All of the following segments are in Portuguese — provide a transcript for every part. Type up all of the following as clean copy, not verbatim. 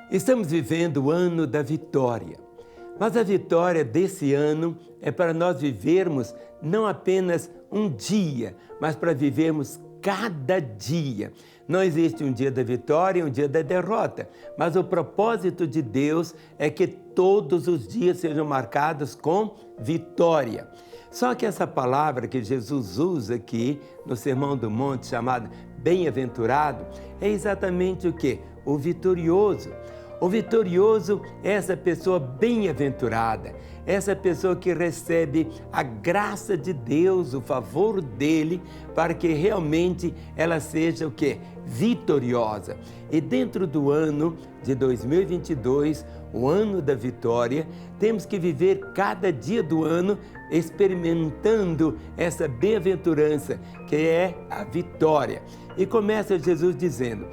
Estamos vivendo o ano da vitória, mas a vitória desse ano é para nós vivermos não apenas um dia, mas para vivermos cada dia. Não existe um dia da vitória e um dia da derrota, mas o propósito de Deus é que todos os dias sejam marcados com vitória. Só que essa palavra que Jesus usa aqui no Sermão do Monte, chamada bem-aventurado, é exatamente o quê? O vitorioso. O vitorioso é essa pessoa bem-aventurada, essa pessoa que recebe a graça de Deus, o favor dele, para que realmente ela seja o quê? Vitoriosa. E dentro do ano de 2022, o ano da vitória, temos que viver cada dia do ano experimentando essa bem-aventurança, que é a vitória. E começa Jesus dizendo: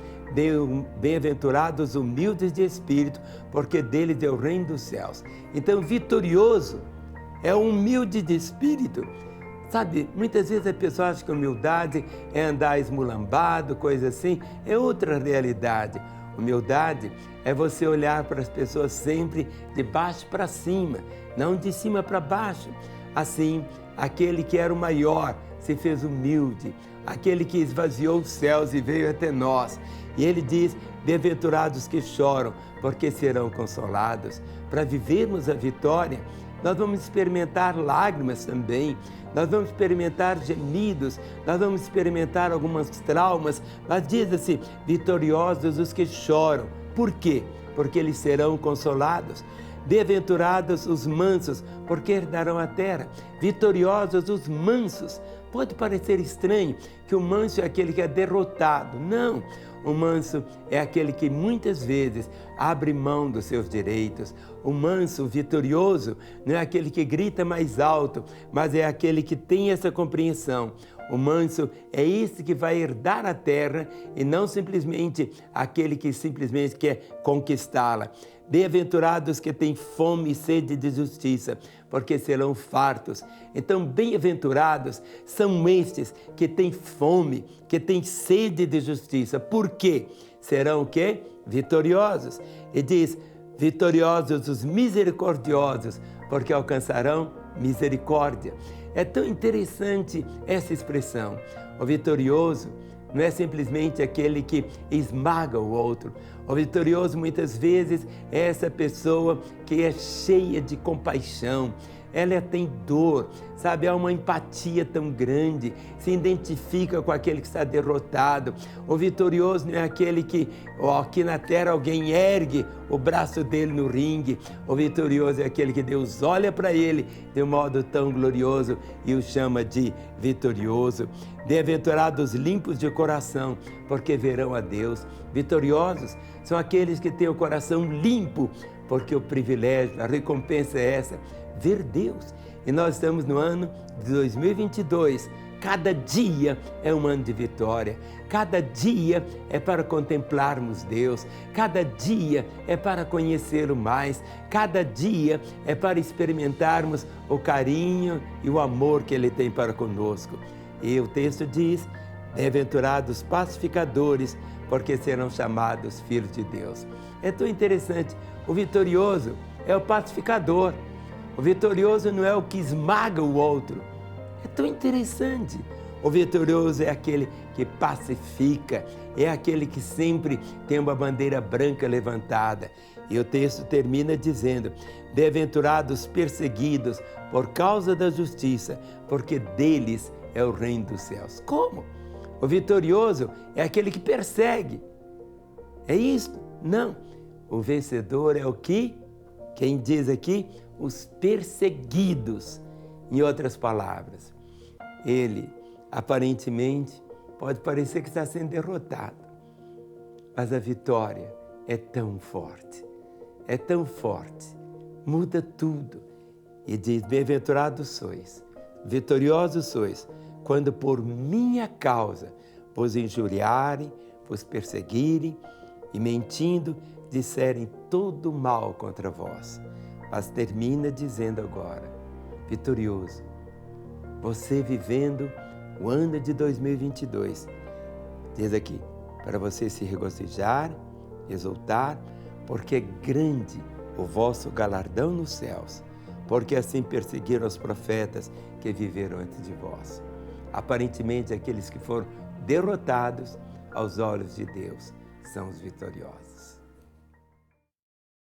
bem-aventurados humildes de espírito, porque deles é o reino dos céus. Então, vitorioso é o humilde de espírito. Sabe, muitas vezes a pessoa acha que humildade é andar esmulambado, coisa assim. É outra realidade. Humildade é você olhar para as pessoas sempre de baixo para cima, não de cima para baixo. Assim, aquele que era o maior se fez humilde, aquele que esvaziou os céus e veio até nós. E ele diz: bem-aventurados que choram, porque serão consolados. Para vivermos a vitória, nós vamos experimentar lágrimas também, nós vamos experimentar gemidos, nós vamos experimentar alguns traumas, mas diz assim: vitoriosos os que choram. Por quê? Porque eles serão consolados. Bem-aventurados os mansos, porque herdarão a terra. Vitoriosos os mansos. Pode parecer estranho que o manso é aquele que é derrotado. Não, o manso é aquele que muitas vezes abre mão dos seus direitos. O manso, o vitorioso, não é aquele que grita mais alto, mas é aquele que tem essa compreensão. O manso é esse que vai herdar a terra e não simplesmente aquele que simplesmente quer conquistá-la. Bem-aventurados que têm fome e sede de justiça, porque serão fartos. Então, bem-aventurados são estes que têm fome, que têm sede de justiça. Por quê? Serão o quê? Vitoriosos. E diz: vitoriosos os misericordiosos, porque alcançarão misericórdia. É tão interessante essa expressão. O vitorioso não é simplesmente aquele que esmaga o outro. O vitorioso muitas vezes é essa pessoa que é cheia de compaixão. Ela tem dor, sabe? Há uma empatia tão grande, se identifica com aquele que está derrotado. O vitorioso não é aquele que, aqui na terra, alguém ergue o braço dele no ringue. O vitorioso é aquele que Deus olha para ele de um modo tão glorioso e o chama de vitorioso. Bem-aventurados limpos de coração, porque verão a Deus. Vitoriosos são aqueles que têm o coração limpo, porque o privilégio, a recompensa é essa: ver Deus. E nós estamos no ano de 2022. Cada dia é um ano de vitória. Cada dia é para contemplarmos Deus. Cada dia é para conhecê-lo mais. Cada dia é para experimentarmos o carinho e o amor que Ele tem para conosco. E o texto diz: bem-aventurados pacificadores, porque serão chamados filhos de Deus. É tão interessante. O vitorioso é o pacificador. O vitorioso não é o que esmaga o outro. É tão interessante. O vitorioso é aquele que pacifica, é aquele que sempre tem uma bandeira branca levantada. E o texto termina dizendo: bem-aventurados perseguidos por causa da justiça, porque deles é o reino dos céus. Como? O vitorioso é aquele que persegue. É isso? Não. O vencedor é o que? Quem diz aqui? Os perseguidos. Em outras palavras, ele aparentemente pode parecer que está sendo derrotado, mas a vitória é tão forte, muda tudo. E diz: bem-aventurados sois, vitoriosos sois, quando por minha causa vos injuriarem, vos perseguirem e mentindo disserem todo mal contra vós. Mas termina dizendo agora: vitorioso, você vivendo o ano de 2022, diz aqui, para você se regozijar, exultar, porque é grande o vosso galardão nos céus, porque assim perseguiram os profetas que viveram antes de vós. Aparentemente, aqueles que foram derrotados aos olhos de Deus são os vitoriosos.